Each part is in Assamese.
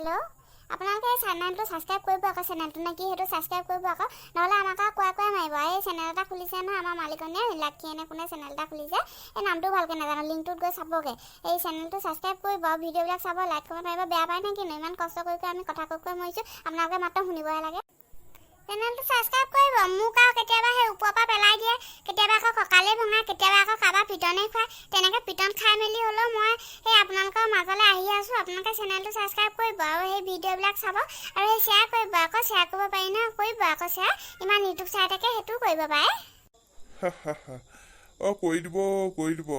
हेलो আপোনালোকে চেনেলটো সাবস্ক্ৰাইব কৰিব আকৌ চেনেলটো নাকি হেতু সাবস্ক্ৰাইব কৰিব আকৌ নহলে আমাকা কোৱা মাৰিব এই চেনেল এটা খুলিছে না আমাৰ মালিকনে লাকিনে কোনে চেনেল এটা খুলিছে এই নামটো ভালকে নাজানো লিংকটোত গৈ চাবগে এই চেনেলটো সাবস্ক্ৰাইব কৰিব ভিডিওবিলাক চাব লাইক কমেন্ট মাৰিব বেয়া পায় নেকি ইমান কষ্ট কৰি আমি কথা কৈ মৰিছো আপোনালোকে মাত্ৰ শুনিবহে লাগে চেনেলটো সাবস্ক্ৰাইব কৰিব মোক আৰু কেতিয়াবা হে ওপৰৰ পৰা পেলাই দিয়ে কেতিয়াবা আকৌ ককালে ভঙা কেতিয়াবা আকৌ কাবা পিটনে খায় তেনেকে পিটন খাই মেলি হলো মই এই আপোনালোকৰ মাজলৈ আহি আছো আপোনালোকে চেনেলটো সাবস্ক্ৰাইব কৰিব আৰু এই ভিডিওবিলাক চাব আৰু এই শেয়াৰ কৰিব আকৌ শেয়াৰ কৰিব পাৰি না কৰিব আকৌ শেয়াৰ ইমান ইউটিউব চাই থাকে হেতু কৰিব পাৰে ও কৰি দিব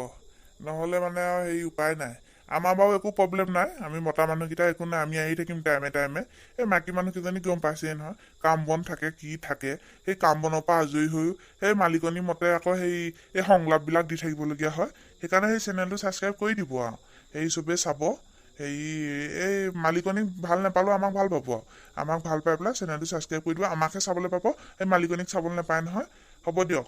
নহলে মানে এই উপায় নাই আমাৰ বাও একো প্ৰবলেম নাই আমি মতা মানুহকিটা একো নাই আমি আহি থাকিম টাইমে এই মাইকী মানুহকিজনী গম পাইছে নহয় কাম বন থাকে কি থাকে সেই কাম বনৰ পৰা আজৰি হৈ সেই মালিকনী মতে আকৌ এই সংলাপবিলাক দি থাকিবলগীয়া হয় সেইকাৰণে সেই চেনেলটো সাবস্ক্ৰাইব কৰি দিব আৰু এই চবে চাব এই মালিকনীক ভাল নাপালো আমাক ভাল পাব আমাক ভাল পাই পেলাই চেনেলটো সাবস্ক্ৰাইব কৰি দিব আমাকে চাবলৈ পাব এই মালিকনীক চাবলৈ নাপায় নহয় হ'ব দিয়ক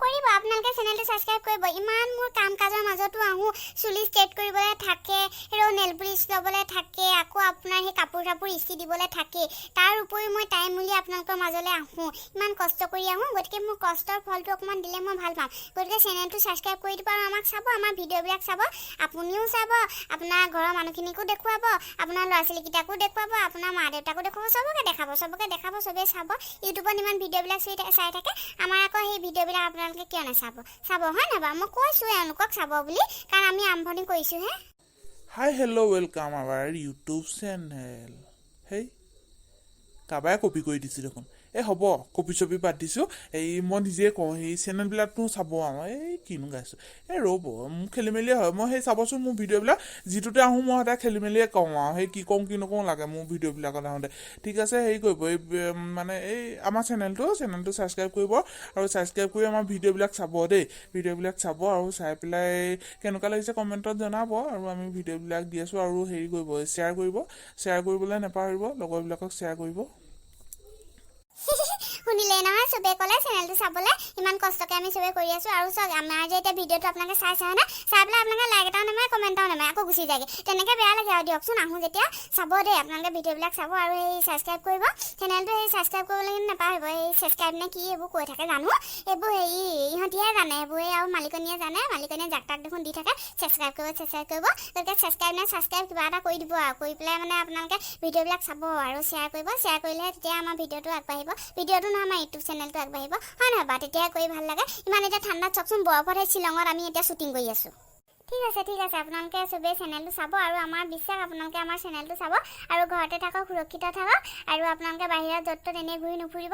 কৰিব আপোনালোকে চেনেলটো সাবস্ক্ৰাইব কৰিব ইমান মোৰ কাম কাজৰ মাজতো আহো চুলি ষ্ট্ৰেট কৰিবলৈ থাকে আৰু নেল পলিশ লবলৈ থাকে আকৌ আপোনাৰ সেই কাপোৰ ইস্ত্ৰি দিবলৈ থাকে তাৰ উপৰিও মই টাইম মিলি আপোনালোকৰ মাজলৈ আহো ইমান কষ্ট কৰি আহো গতিকে মোৰ কষ্টৰ ফলটো অকমান দিলে মই ভাল পাম গতিকে চেনেলটো সাবস্ক্ৰাইব কৰি দিব আৰু আমাক চাব আমাৰ ভিডিওবিলাক চাব আপুনিও চাব আপোনাৰ ঘৰৰ মানুহখিনিকো দেখুৱাব আপোনাৰ ল'ৰা ছোৱালীকিটাকো দেখুৱাব আপোনাৰ মা দেউতাকো দেখুৱাব চবকে দেখাব চবে চাব ইউটিউবত ইমান ভিডিওবিলাক চাই থাকে আমাৰ আকৌ সেই ভিডিওবিলাক আপোনালোকে কিয় নাচাব চাব হয় না বা মই কৈছো এওঁলোকক চাব বুলি কাৰণ আমি আৰম্ভণি কৰিছো হে Hi, hello, welcome our YouTube channel. Hey, কাবাই কপি কৰি দিছি দেখোন এই হ'ব কপি ছপি বাদ দিছো এই মই নিজে কওঁ সেই চেনেলবিলাকটো চাব আমাৰ এই কিনো গাইছো এই ৰ'ব মোক খেলি মেলিয়ে হয় মই সেই চাবচোন মোৰ ভিডিঅ'বিলাক যিটোতে আহোঁ মই সদায় খেলি মেলিয়ে কওঁ আৰু সেই কি কওঁ কি নকওঁ লাগে মোৰ ভিডিঅ'বিলাকত আহোঁতে ঠিক আছে হেৰি কৰিব এই মানে এই আমাৰ চেনেলটো ছাবস্ক্ৰাইব কৰিব আৰু ছাবস্ক্ৰাইব কৰি আমাৰ ভিডিঅ'বিলাক চাব দেই ভিডিঅ'বিলাক চাব আৰু চাই পেলাই কেনেকুৱা লাগিছে কমেণ্টত জনাব আৰু আমি ভিডিঅ'বিলাক দি আছোঁ আৰু হেৰি কৰিব শ্বেয়াৰ কৰিবলৈ নাপাহৰিব লগৰবিলাকক শ্বেয়াৰ কৰিব শুনিলে নহয় চবে ক'লে চেনেলটো চাবলৈ ইমান কষ্টকে আমি চবে কৰি আছো আৰু চক আমাৰ যে এতিয়া ভিডিওটো আপোনালোকে চাইছে না চাই পেলাই আপোনালোকে লাইক এটাও নামাৰে কমেণ্ট এটাও নামাৰে আকৌ গুচি যায়গে তেনেকে বেয়া লাগে আৰু দিয়কচোন আহো যেতিয়া চাব দেই আপোনালোকে ভিডিওবিলাক চাব আৰু এই সাবস্ক্ৰাইব কৰিব চেনেলটো এই সাবস্ক্ৰাইব কৰিবলৈ নাপাহৰিব এই সাবস্ক্ৰাইব নে কি এইবোৰ কৈ থাকে জানো এইবোৰ হেৰি ইহঁতিহে জানে এইবোৰ আৰু মালিকনীয়ে জানে মালিকনীয়ে জাক তাক দেখোন দি থাকে সাবস্ক্ৰাইব কৰিব গতিকে সাবস্ক্ৰাইব কিবা এটা কৰি দিব আৰু কৰি পেলাই মানে আপোনালোকে ভিডিওবিলাক চাব আৰু শ্বেয়াৰ কৰিলেহে তেতিয়া আমাৰ ভিডিওটো আগবাঢ়িব ভিডিওটো নহয় আমাৰ ইউটিউব চেনেলটো আগবাঢ়িব হয় নহয় বা তেতিয়া কৰি ভাল লাগে ইমান এতিয়া ঠাণ্ডাত চাওকচোন বৰফত শ্বিলঙত আমি এতিয়া শ্বুটিং কৰি আছো ঠিক আছে আপোনালোকে চবেই চেনেলটো চাব আৰু আমাৰ বিশ্বাস আপোনালোকে আমাৰ চেনেলটো চাব আৰু ঘৰতে থাকক সুৰক্ষিত থাকক আৰু আপোনালোকে বাহিৰত য'ত ত'ত এনেই ঘূৰি নুফুৰিব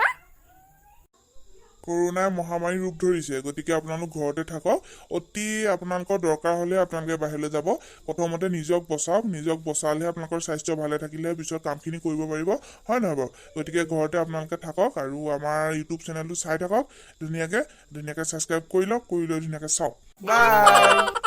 কৰোনাই মহামাৰী ৰূপ ধৰিছে গতিকে আপোনালোক ঘৰতে থাকক অতি আপোনালোকৰ দৰকাৰ হলে আপোনালোকে বাহিৰলৈ যাব প্ৰথমতে নিজক বচালেহে আপোনালোকৰ স্বাস্থ্য ভালে থাকিলে পিছত কামখিনি কৰিব পাৰিব হয় নহয় বাৰু গতিকে ঘৰতে আপোনালোকে থাকক আৰু আমাৰ ইউটিউব চেনেলটো চাই থাকক ধুনীয়াকে ছাবস্ক্ৰাইব কৰি লওক কৰি লৈ ধুনীয়াকে চাওক বাই